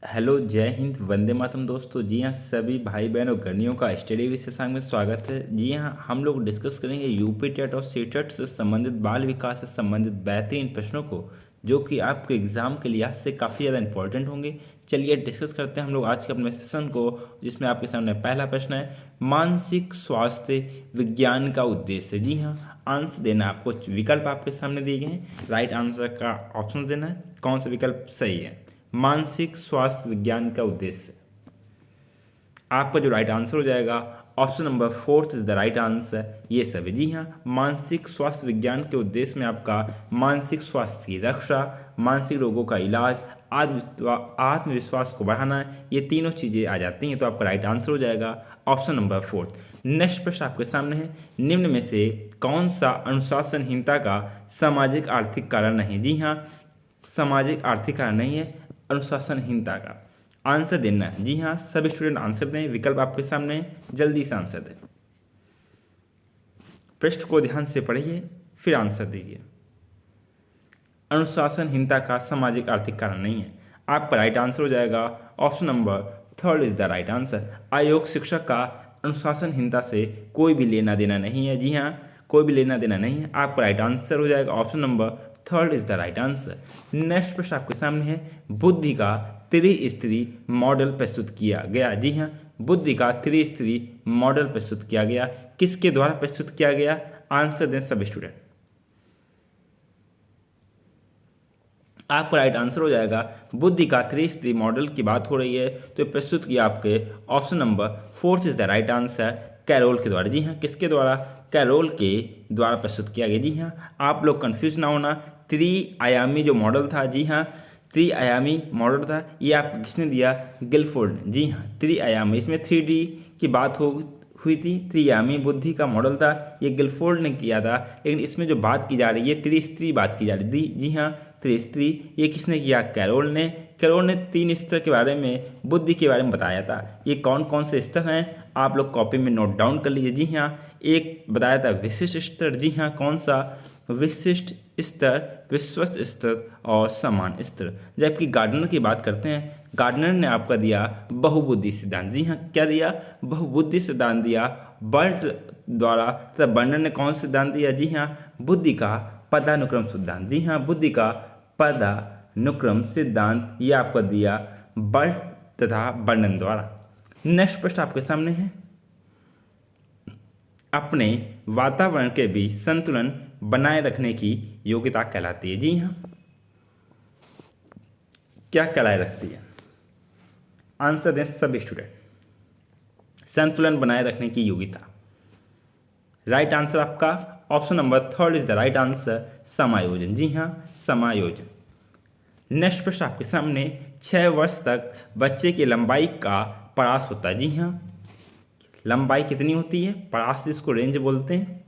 Hello, जय हिंद, वंदे मातरम दोस्तों। जी हाँ, सभी भाई बहन और गर्मियों का स्टडी विशेषांक में स्वागत है। जी हाँ, हम लोग डिस्कस करेंगे यूपी टेट और सीटेट से संबंधित बाल विकास से संबंधित बेहतरीन प्रश्नों को, जो कि आपके एग्जाम के लिहाज से काफ़ी ज़्यादा इंपॉर्टेंट होंगे। चलिए डिस्कस करते हैं हम लोग आज के अपने सेशन को, जिसमें आपके सामने पहला प्रश्न है, मानसिक स्वास्थ्य विज्ञान का उद्देश्य। जी हाँ, आंसर देना है आपको। विकल्प आपके सामने दिए गए हैं, राइट आंसर का ऑप्शन देना है, कौन सा विकल्प सही है। मानसिक स्वास्थ्य विज्ञान का उद्देश्य, आपका जो राइट आंसर हो जाएगा option number fourth is the right answer. ये सभी जी हाँ, मानसिक स्वास्थ्य विज्ञान के उद्देश्य में आपका मानसिक स्वास्थ्य की रक्षा, मानसिक रोगों का इलाज, आत्मविश्वास को बढ़ाना, ये तीनों चीज़ें आ जाती हैं। तो आपका राइट आंसर हो जाएगा ऑप्शन नंबर फोर्थ। नेक्स्ट प्रश्न आपके सामने है, निम्न में से कौन सा अनुशासनहीनता का सामाजिक आर्थिक कारण नहीं। जी हाँ, सामाजिक आर्थिक कारण नहीं है अनुशासनहीनता का। आंसर देना है। जी हाँ, सभी स्टूडेंट आंसर दें, विकल्प आपके सामने है, जल्दी से आंसर दें। प्रश्न को ध्यान से पढ़िए फिर आंसर दीजिए। अनुशासनहीनता का सामाजिक आर्थिक कारण नहीं है। आपका राइट आंसर हो जाएगा option number third is the right answer. अयोग्य शिक्षक का अनुशासनहीनता से कोई भी लेना देना नहीं है। जी हाँ, कोई भी लेना देना नहीं है। आपका राइट आंसर हो जाएगा option number third is the right answer. Next प्रश्न आपके सामने है, बुद्धि का त्रिस्तरीय मॉडल प्रस्तुत किया गया। जी हाँ, बुद्धि का त्रिस्तरीय मॉडल प्रस्तुत किया गया, किसके द्वारा प्रस्तुत किया गया। आंसर दें सब स्टूडेंट। आपका राइट आंसर हो जाएगा बुद्धि का त्रिस्तरीय मॉडल की बात हो रही है, तो प्रस्तुत किया आपके option number fourth is the right answer, Carroll के द्वारा। जी हाँ, किसके द्वारा, कैरोल के द्वारा प्रस्तुत किया गया। जी हाँ, आप लोग कंफ्यूज ना होना, त्रिआयामी जो मॉडल था, जी हाँ त्रिआयामी मॉडल था, ये आप किसने दिया, गिलफोर्ड ने। जी हाँ, त्रिआयामी, इसमें 3D की बात हुई थी। त्रिआयामी बुद्धि का मॉडल था, ये गिलफोर्ड ने किया था, लेकिन इसमें जो बात की जा रही है त्रिस्तरीय बात की जा रही थी। जी हाँ, त्रिस्तरीय, ये किसने किया, कैरोल ने। कैरोल ने 3 स्तर के बारे में, बुद्धि के बारे में बताया था। ये कौन कौन से स्तर हैं, आप लोग कॉपी में नोट डाउन कर लीजिए। जी हाँ, एक बताया था विशिष्ट स्तर। जी हाँ, कौन सा, विशिष्ट स्तर, विश्वस्त स्तर और समान स्तर। जबकि गार्डनर की बात करते हैं, गार्डनर ने आपका दिया बहुबुद्धि सिद्धांत। जी हाँ, क्या दिया, बहुबुद्धि सिद्धांत दिया बर्ट द्वारा। तथा बर्नर ने कौन सिद्धांत दिया, जी हाँ बुद्धि का पदानुक्रम सिद्धांत। जी हाँ, बुद्धि का पदानुक्रम सिद्धांत, ये आपको दिया बर्ट तथा बर्नन द्वारा। नेक्स्ट प्रश्न आपके सामने है, अपने वातावरण के बीच संतुलन बनाए रखने की योग्यता कहलाती है। जी हाँ, क्या कहलाए रखती है। आंसर दें सभी स्टूडेंट। संतुलन बनाए रखने की योग्यता, राइट आंसर आपका option number third is the right answer, समायोजन। जी हाँ, समायोजन। नेक्स्ट प्रश्न आपके सामने, 6 वर्ष तक बच्चे की लंबाई का परास होता है। जी हाँ, लंबाई कितनी होती है, परास जिसको रेंज बोलते हैं।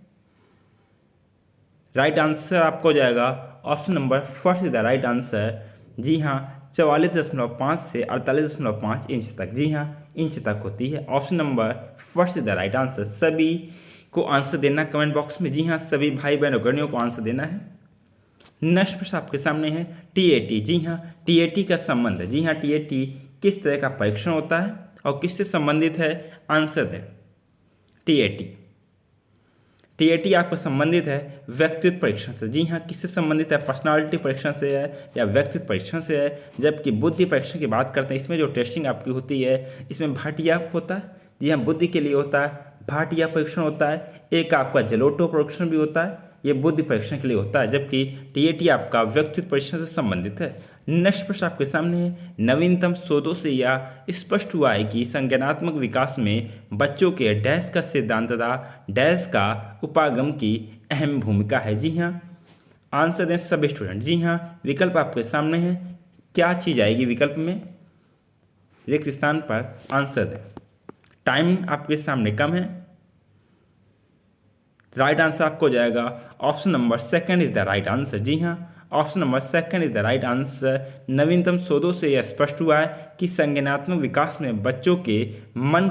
राइट आंसर आपको हो जाएगा option number first is the right answer. जी हाँ, 44.5 से 48.5 इंच तक। जी हाँ, इंच तक होती है। Option number first is the right answer. सभी को आंसर देना कमेंट बॉक्स में। जी हाँ, सभी भाई बहन और गर्नियों को आंसर देना है। नेक्स्ट प्रश्न आपके सामने है, टीएटी। जी हाँ, टीएटी का संबंध है। जी हाँ, टीएटी किस तरह का परीक्षण होता है और किससे संबंधित है। आंसर दें। टीएटी, टीएटी आपको संबंधित है व्यक्तित्व परीक्षण से। जी हाँ, किससे संबंधित है, पर्सनालिटी परीक्षण से है या व्यक्तित्व परीक्षण से है। जबकि बुद्धि परीक्षण की बात करते हैं, इसमें जो टेस्टिंग आपकी होती है, इसमें भाटिया होता है। जी हाँ, बुद्धि के लिए होता है भाटिया परीक्षण होता है। एक आपका जलोटो परीक्षण भी होता है, ये बुद्धि परीक्षण के लिए होता है। जबकि टीएटी आपका व्यक्तित्व परीक्षण से संबंधित है। नेक्स्ट प्रश्न आपके सामने है, नवीनतम शोधों से यह स्पष्ट हुआ है कि संज्ञानात्मक विकास में बच्चों के डैश का सिद्धांत तथा डैश का उपागम की अहम भूमिका है। जी हाँ, आंसर दें सभी स्टूडेंट। जी हाँ, विकल्प आपके सामने है, क्या चीज़ आएगी विकल्प में, रिक्त स्थान पर आंसर दें। टाइम आपके सामने कम है, राइट आंसर आपको हो जाएगा option number second is the right answer. जी हाँ, option number second is the right answer. नवीनतम शोधों से यह स्पष्ट हुआ है कि संज्ञानात्मक विकास में बच्चों के मन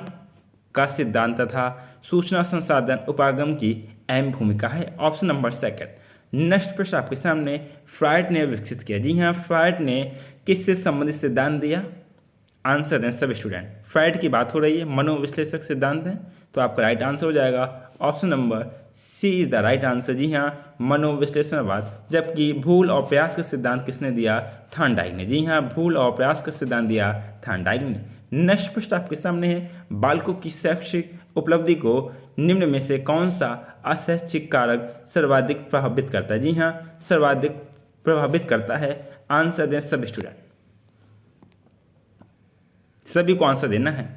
का सिद्धांत तथा सूचना संसाधन उपागम की अहम भूमिका है। Option number second. नेक्स्ट प्रश्न आपके सामने, फ्रायड ने विकसित किया। जी हाँ, फ्रायड ने किससे संबंधित सिद्धांत दिया। आंसर दें सब स्टूडेंट। फ्राइड की बात हो रही है, मनोविश्लेषक सिद्धांत है, तो आपका राइट आंसर हो जाएगा option number C is the right answer. जी हाँ, मनोविश्लेषणवाद। जबकि भूल और प्रयास का सिद्धांत किसने दिया? थॉर्नडाइक ने। जी हाँ, भूल और प्रयास का सिद्धांत दिया थॉर्नडाइक ने। नेक्स्ट प्रश्न आपके सामने है, बालकों की शैक्षिक उपलब्धि को निम्न में से कौन सा अशैक्षिक कारक सर्वाधिक प्रभावित करता है? जी हाँ, सर्वाधिक प्रभावित करता है। आंसर दें सब स्टूडेंट, सभी को आंसर देना है।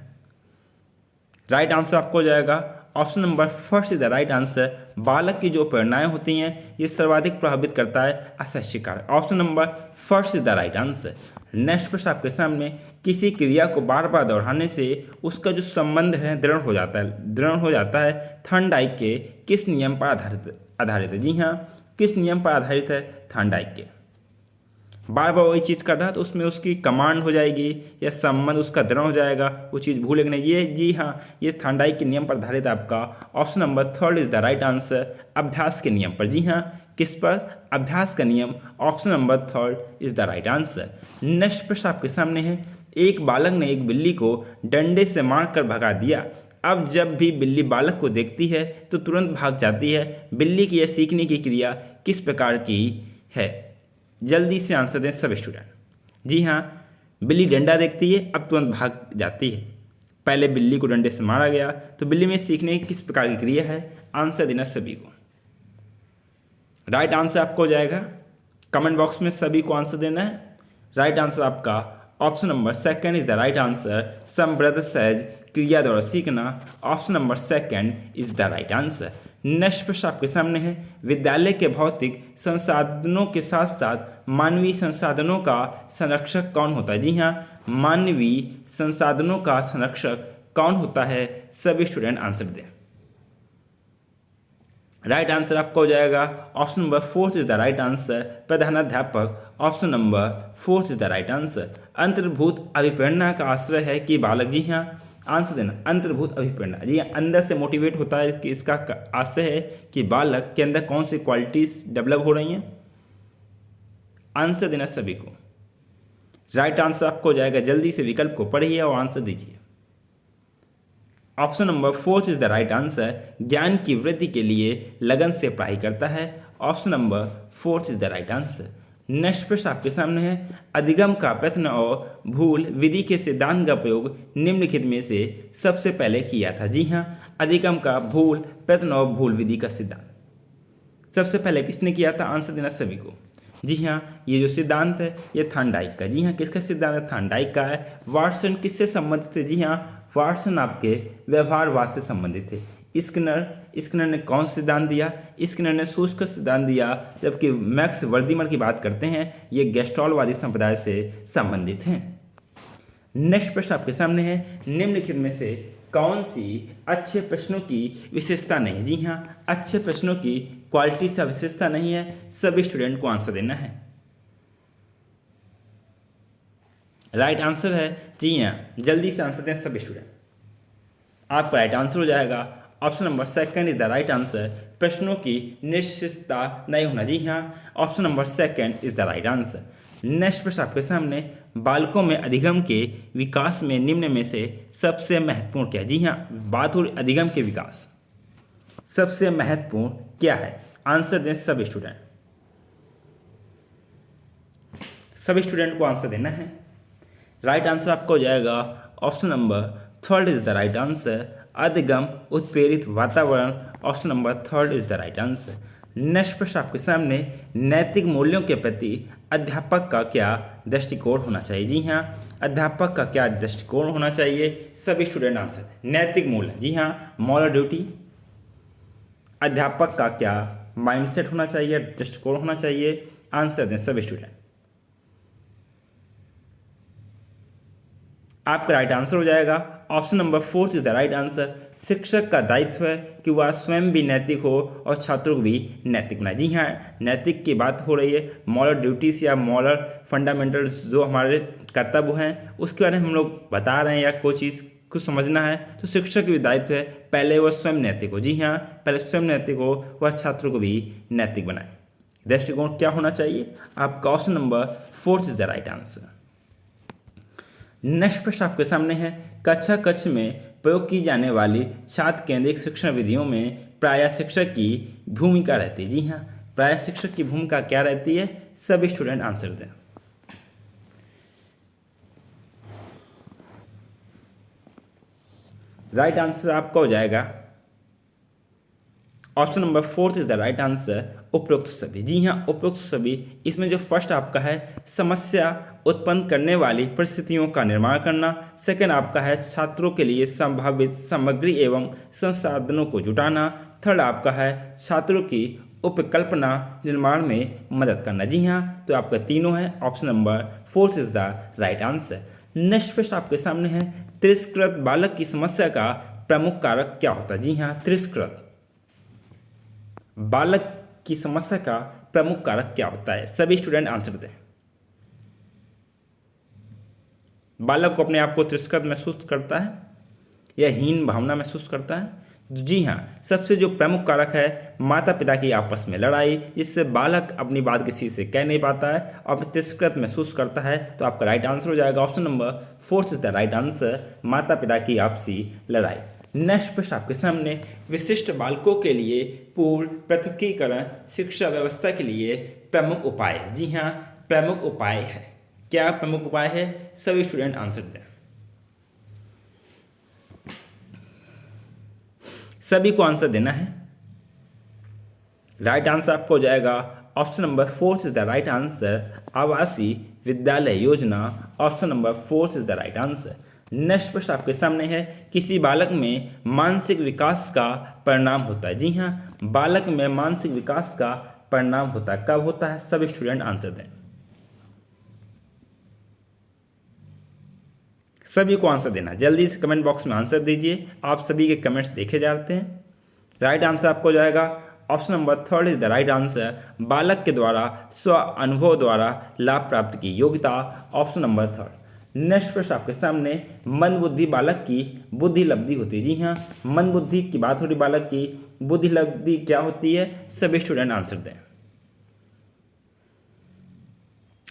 राइट आंसर आपको हो जाएगा option number first is the right answer. बालक की जो प्रेरणाएं होती हैं ये सर्वाधिक प्रभावित करता है अशैक्षिक कारक। Option number first is the right answer. Next प्रश्न आपके सामने, किसी क्रिया को बार बार दोहराने से उसका जो संबंध है दृढ़ हो जाता है थॉर्नडाइक के किस नियम पर आधारित है? जी हाँ, किस नियम पर आधारित है? थॉर्नडाइक के। बार बार वही चीज़ कर रहा है तो उसमें उसकी कमांड हो जाएगी या संबंध उसका दृढ़ हो जाएगा, वो चीज़ भूलेगा नहीं। ये जी हाँ, ये थॉर्नडाइक के नियम पर आधारित आपका option number third is the right answer, अभ्यास के नियम पर। जी हाँ, किस पर? अभ्यास का नियम। Option number third is the right answer. Next प्रश्न आपके सामने है, एक बालक ने एक बिल्ली को डंडे से मारकर भगा दिया। अब जब भी बिल्ली बालक को देखती है तो तुरंत भाग जाती है। बिल्ली की यह सीखने की क्रिया किस प्रकार की है? जल्दी से आंसर दें सब स्टूडेंट। जी हाँ, बिल्ली डंडा देखती है, अब तुरंत भाग जाती है। पहले बिल्ली को डंडे से मारा गया, तो बिल्ली में सीखने की किस प्रकार की क्रिया है? आंसर देना सभी को। राइट आंसर आपको हो जाएगा, कमेंट बॉक्स में सभी को आंसर देना है। राइट आंसर आपका option number second is the right answer. Some brother says, क्रिया द्वारा सीखना। Option number second is the right answer. Next प्रश्न आपके सामने है, विद्यालय के भौतिक संसाधनों के साथ साथ मानवीय संसाधनों का संरक्षक कौन होता है? जी हाँ, मानवीय संसाधनों का संरक्षक कौन होता है? सभी स्टूडेंट आंसर दें। राइट आंसर आपका हो जाएगा option number fourth is the right answer, प्रधानाध्यापक। Option number fourth is the right answer. अंतर्भूत अभिप्रेरणा का आश्रय है कि बालक। जी हाँ, आंसर देना, अंतर्भूत अभिप्रेरणा। जी हाँ, अंदर से मोटिवेट होता है कि इसका आशय है कि बालक के अंदर कौन सी क्वालिटीज डेवलप हो रही हैं। आंसर देना सभी को। राइट आंसर आपको हो जाएगा, जल्दी से विकल्प को पढ़िए और आंसर दीजिए। Option number fourth is the right answer, ज्ञान की वृद्धि के लिए लगन से पढ़ाई करता है। Option number fourth is the right answer. Next प्रश्न आपके सामने है, अधिगम का प्रयत्न और भूल विधि के सिद्धांत का प्रयोग निम्नलिखित में से सबसे पहले किया था? जी हाँ, अधिगम का भूल प्रयत्न और भूल विधि का सिद्धांत सबसे पहले किसने किया था? आंसर देना सभी को। जी हाँ, ये जो सिद्धांत है ये थॉर्नडाइक का। जी हाँ, किसका सिद्धांत है? थॉर्नडाइक का है। वाटसन किससे संबंधित है? जी हाँ, वाटसन आपके व्यवहारवाद से संबंधित थे। स्किनर ने कौन सिद्धांत दिया? स्किनर ने सूच का सिद्धांत दिया। जबकि मैक्स वर्दीमर की बात करते हैं, ये गेस्टॉलवादी संप्रदाय से संबंधित हैं। नेक्स्ट प्रश्न आपके सामने है, निम्नलिखित में से कौन सी अच्छे प्रश्नों की विशेषता नहीं? जी हाँ, अच्छे प्रश्नों की क्वालिटी से विशेषता नहीं है। सभी स्टूडेंट को आंसर देना है। राइट आंसर है जी हाँ, जल्दी से आंसर दें सभी स्टूडेंट। आपका राइट आंसर हो जाएगा option number second is the right answer, प्रश्नों की निश्चितता नहीं होना। जी हाँ, option number second is the right answer. Next प्रश्न आपके सामने, बालकों में अधिगम के विकास में निम्न में से सबसे महत्वपूर्ण क्या है? जी हाँ, बात हो रही अधिगम के विकास, सबसे महत्वपूर्ण क्या है? आंसर दें सभी स्टूडेंट। सभी स्टूडेंट को आंसर देना है। राइट आंसर आपका हो जाएगा option number third is the right answer, अधिगम उत्प्रेरित वातावरण। Option number third is the right answer. Next प्रश्न आपके सामने, नैतिक मूल्यों के प्रति अध्यापक का क्या दृष्टिकोण होना चाहिए? जी हाँ, अध्यापक का क्या दृष्टिकोण होना चाहिए? सभी स्टूडेंट आंसर दें। नैतिक मूल्य, जी हाँ, मॉरल ड्यूटी। अध्यापक का क्या माइंडसेट होना चाहिए, दृष्टिकोण होना चाहिए? आंसर दें सभी स्टूडेंट। आपका राइट आंसर हो जाएगा option number fourth is the right answer, शिक्षक का दायित्व है कि वह स्वयं भी नैतिक हो और छात्रों को भी नैतिक बनाए। जी हाँ, नैतिक की बात हो रही है, मॉरल ड्यूटीज या मॉरल फंडामेंटल्स जो हमारे कर्तव्य हैं उसके बारे में हम लोग बता रहे हैं या कोई चीज़ को समझना है तो शिक्षक का भी दायित्व है पहले वह स्वयं नैतिक हो। जी हाँ, पहले स्वयं नैतिक हो, वह छात्रों को भी नैतिक बनाए। दृष्टिकोण क्या होना चाहिए? आपका option number fourth is the right answer. Next प्रश्न आपके सामने है, कक्षा कक्ष में प्रयोग की जाने वाली छात्र केंद्रित शिक्षण विधियों में प्राय शिक्षक की भूमिका रहती है। जी हाँ, प्राय शिक्षक की भूमिका क्या रहती है? सभी स्टूडेंट आंसर दें। राइट आंसर आपका हो जाएगा option number 4 is the right answer, उपरोक्त सभी। जी हाँ, उपरोक्त सभी। इसमें जो फर्स्ट आपका है समस्या उत्पन्न करने वाली परिस्थितियों का निर्माण करना, सेकंड आपका है छात्रों के लिए संभावित सामग्री एवं संसाधनों को जुटाना, थर्ड आपका है छात्रों की उपकल्पना निर्माण में मदद करना। जी हाँ, तो आपका तीनों है, option number 4 is the right answer. Next प्रश्न आपके सामने है, तिरस्कृत बालक की समस्या का प्रमुख कारक क्या होता है? जी हाँ, तिरस्कृत बालक की समस्या का प्रमुख कारक क्या होता है? सभी स्टूडेंट आंसर दें। बालक को अपने आप को तिरस्कृत महसूस करता है या हीन भावना महसूस करता है? जी हाँ, सबसे जो प्रमुख कारक है माता पिता की आपस में लड़ाई, जिससे बालक अपनी बात किसी से कह नहीं पाता है और तिरस्कृत महसूस करता है। तो आपका राइट आंसर हो जाएगा option number 4 is the right answer, माता पिता की आपसी लड़ाई। नेक्स्ट प्रश्न आपके सामने, विशिष्ट बालकों के लिए पूर्ण पृथकीकरण शिक्षा व्यवस्था के लिए प्रमुख उपाय। जी हाँ, प्रमुख उपाय है। क्या प्रमुख उपाय है? सभी स्टूडेंट आंसर दें। सभी को आंसर देना है। राइट आंसर आपको हो जाएगा option number 4 is the right answer, आवासीय विद्यालय योजना, option number 4 is the right answer. Next प्रश्न आपके सामने है, किसी बालक में मानसिक विकास का परिणाम होता है। जी हाँ, बालक में मानसिक विकास का परिणाम होता है। कब होता है? सभी स्टूडेंट आंसर दें। सभी को आंसर देना, जल्दी से कमेंट बॉक्स में आंसर दीजिए। आप सभी के कमेंट्स देखे जाते हैं। राइट आंसर आपको हो जाएगा option number 3 is the right answer, बालक के द्वारा स्व अनुभव द्वारा लाभ प्राप्त की योग्यता, ऑप्शन नंबर 3। नेक्स्ट प्रश्न आपके सामने, मंद बुद्धि बालक की बुद्धि लब्धि होती है। जी हाँ, मंद बुद्धि की बात हो रही, बालक की बुद्धि लब्धि क्या होती है? सभी स्टूडेंट आंसर दें।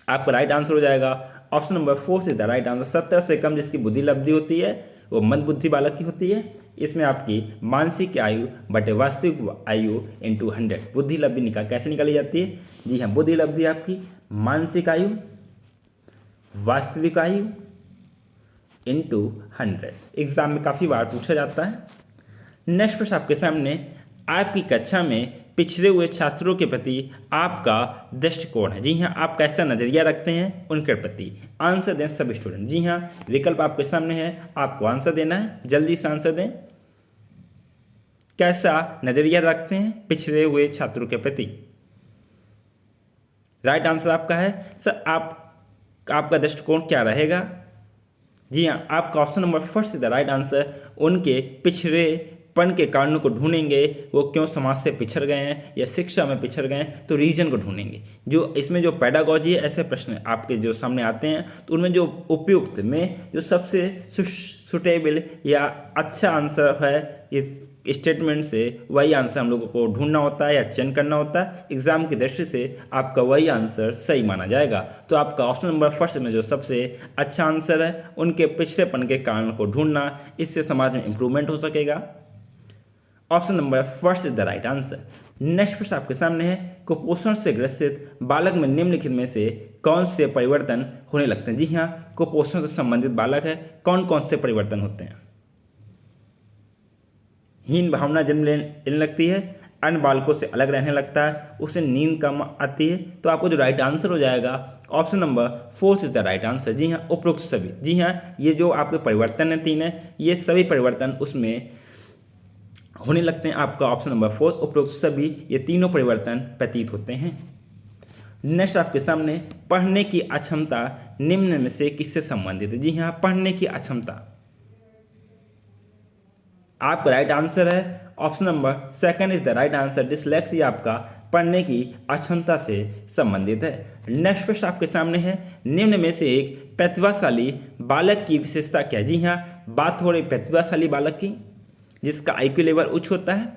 आपका राइट आंसर हो जाएगा option number 4 is the right answer, 17 से कम जिसकी बुद्धि लब्धि होती है वो मंद बुद्धि बालक की होती है। इसमें आपकी मानसिक आयु बटे वास्तविक आयु इंटू 100 बुद्धि लब्धि कैसे निकाली जाती है? जी हाँ, बुद्धि लब्धि आपकी मानसिक आयु वास्तविक आयु इंटू 100। एग्जाम में काफ़ी बार पूछा जाता है। नेक्स्ट प्रश्न आपके सामने, आपकी कक्षा में पिछड़े हुए छात्रों के प्रति आपका दृष्टिकोण है। जी हाँ, आप कैसा नजरिया रखते हैं उनके प्रति? आंसर दें सभी स्टूडेंट। जी हाँ, विकल्प आपके सामने है, आपको आंसर देना है, जल्दी से आंसर दें। कैसा नजरिया रखते हैं पिछड़े हुए छात्रों के प्रति? राइट आंसर आपका है सर, आपका दृष्टिकोण क्या रहेगा? जी हाँ, आपका option number 1 is the right answer, उनके पिछड़ेपन के कारणों को ढूंढेंगे, वो क्यों समाज से पिछड़ गए हैं या शिक्षा में पिछड़ गए हैं, तो रीजन को ढूंढेंगे। जो इसमें जो पेडागॉजी है, ऐसे प्रश्न आपके जो सामने आते हैं तो उनमें जो उपयुक्त में जो सबसे सुटेबल या अच्छा आंसर है इस स्टेटमेंट से, वही आंसर हम लोगों को ढूंढना होता है या चयन करना होता है। एग्जाम की दृष्टि से आपका वही आंसर सही माना जाएगा। तो आपका ऑप्शन नंबर 1 में जो सबसे अच्छा आंसर है, उनके पिछड़ेपन के कारण को ढूंढना, इससे समाज में इंप्रूवमेंट हो सकेगा। Option number 1 is the right answer. Next प्रश्न आपके सामने है, कुपोषण से ग्रसित बालक में निम्नलिखित में से कौन से परिवर्तन होने लगते हैं? जी हाँ, कुपोषण से संबंधित बालक है, कौन कौन से परिवर्तन होते हैं? हीन भावना जन्म लेने लगती है, अन्य बालकों से अलग रहने लगता है, उसे नींद कम आती है। तो आपको जो राइट आंसर हो जाएगा option number 4 is the right answer. जी हाँ, उपरोक्त सभी। जी हाँ, ये जो आपके परिवर्तन है 3 है, ये सभी परिवर्तन उसमें होने लगते हैं। आपका ऑप्शन नंबर 4 उपरोक्त सभी, ये तीनों परिवर्तन प्रतीत होते हैं। नेक्स्ट आपके सामने, पढ़ने की अक्षमता निम्न में से किससे संबंधित है? जी हाँ, पढ़ने की अक्षमता। आपका राइट आंसर है option number 2 is the right answer, dyslexia आपका पढ़ने की अक्षमता से संबंधित है। नेक्स्ट प्रश्न आपके सामने है, निम्न में से एक प्रतिभाशाली बालक की विशेषता क्या है? जी हाँ, बात हो रही प्रतिभाशाली बालक की, जिसका IQ लेवल उच्च होता है।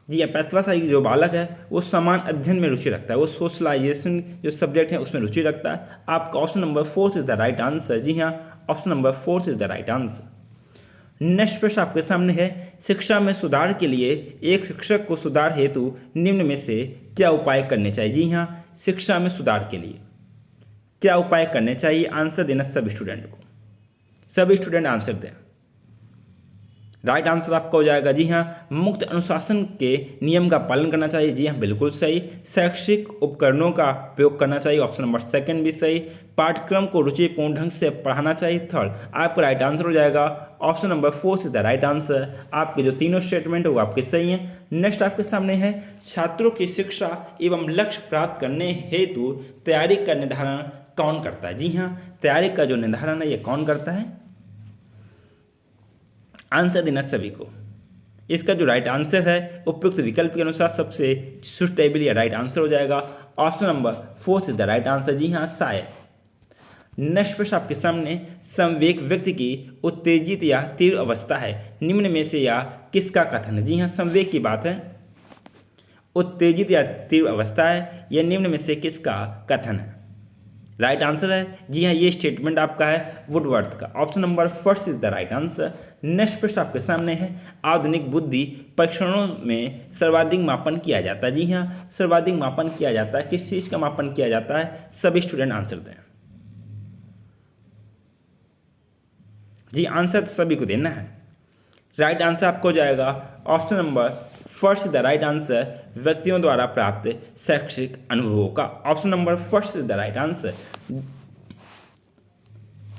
जी हाँ, प्रतिभाशाली जो बालक है वो समान अध्ययन में रुचि रखता है, वो सोशलाइजेशन जो सब्जेक्ट है उसमें रुचि रखता है। आपका option number 4 is the right answer. जी हाँ, option number 4 is the right answer. Next प्रश्न आपके सामने है, शिक्षा में सुधार के लिए एक शिक्षक को सुधार हेतु निम्न में से क्या उपाय करने चाहिए। जी हाँ, शिक्षा में सुधार के लिए क्या उपाय करने चाहिए, आंसर देना सभी स्टूडेंट को। सभी स्टूडेंट आंसर दें। राइट आंसर आपका हो जाएगा जी हाँ, मुक्त अनुशासन के नियम का पालन करना चाहिए। जी हाँ, बिल्कुल सही। शैक्षिक उपकरणों का प्रयोग करना चाहिए, ऑप्शन नंबर सेकंड भी सही। पाठ्यक्रम को रुचिपूर्ण ढंग से पढ़ाना चाहिए, थर्ड। आपका राइट आंसर हो जाएगा option number 4 is the right answer. आपके जो तीनों स्टेटमेंट है वो आपके सही हैं। नेक्स्ट आपके सामने है, छात्रों की शिक्षा एवं लक्ष्य प्राप्त करने हेतु तैयारी का निर्धारण कौन करता है। जी हाँ, तैयारी का जो निर्धारण है ये कौन करता है, आंसर देना सभी को। इसका जो राइट आंसर है उपयुक्त विकल्प के अनुसार सबसे सुटेबल या राइट आंसर हो जाएगा option number 4 is the right answer. जी हाँ, शायद। नेक्स्ट प्रश्न आपके सामने, संवेग व्यक्ति की उत्तेजित या तीव्र अवस्था है, निम्न में से या किसका कथन है। जी हाँ, संवेग की बात है, उत्तेजित या तीव्र अवस्था है, यह निम्न में से किसका कथन है, राइट आंसर है। जी हाँ, ये स्टेटमेंट आपका है वुडवर्थ का, option number 1 is the right answer. Next प्रश्न आपके सामने है, आधुनिक बुद्धि परीक्षणों में सर्वाधिक मापन किया जाता है। जी हाँ, सर्वाधिक मापन किया जाता है, किस चीज़ का मापन किया जाता है, सभी स्टूडेंट आंसर दें। जी, आंसर सभी को देना है। राइट आंसर आपको हो जाएगा option number 1 is the right answer, व्यक्तियों द्वारा प्राप्त शैक्षिक अनुभवों का, option number 1 is the right answer.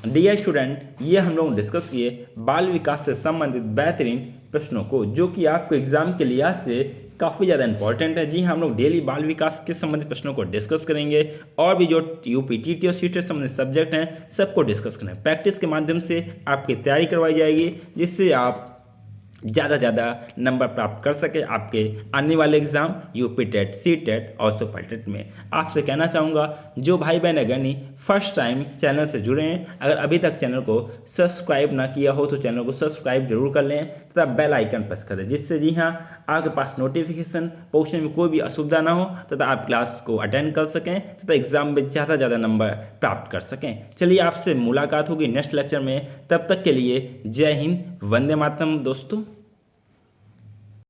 Dear student, ये हम लोग डिस्कस किए बाल विकास से संबंधित बेहतरीन प्रश्नों को, जो कि आपको एग्जाम के लिहाज से काफ़ी ज़्यादा इंपॉर्टेंट है। जी हाँ, हम लोग डेली बाल विकास के संबंधित प्रश्नों को डिस्कस करेंगे और भी जो यूपी टीटी और सीटी से संबंधित सब्जेक्ट हैं सबको डिस्कस करेंगे। प्रैक्टिस के माध्यम से आपकी तैयारी करवाई जाएगी, जिससे आप ज़्यादा से ज़्यादा नंबर प्राप्त कर सके आपके आने वाले exam UP TET, C TET और सुपर टेट में। आपसे कहना चाहूँगा, जो भाई बहन अगर नहीं फर्स्ट टाइम चैनल से जुड़े हैं, अगर अभी तक चैनल को सब्सक्राइब ना किया हो तो चैनल को सब्सक्राइब जरूर कर लें तथा बेल आइकन प्रेस कर दें, जिससे जी हाँ आपके पास नोटिफिकेशन पहुँचने में कोई भी असुविधा ना हो तथा आप क्लास को अटेंड कर सकें तथा एग्जाम में ज़्यादा से ज़्यादा नंबर प्राप्त कर सकें। चलिए, आपसे मुलाकात होगी नेक्स्ट लेक्चर में, तब तक के लिए जय हिंद, वंदे मातरम दोस्तों।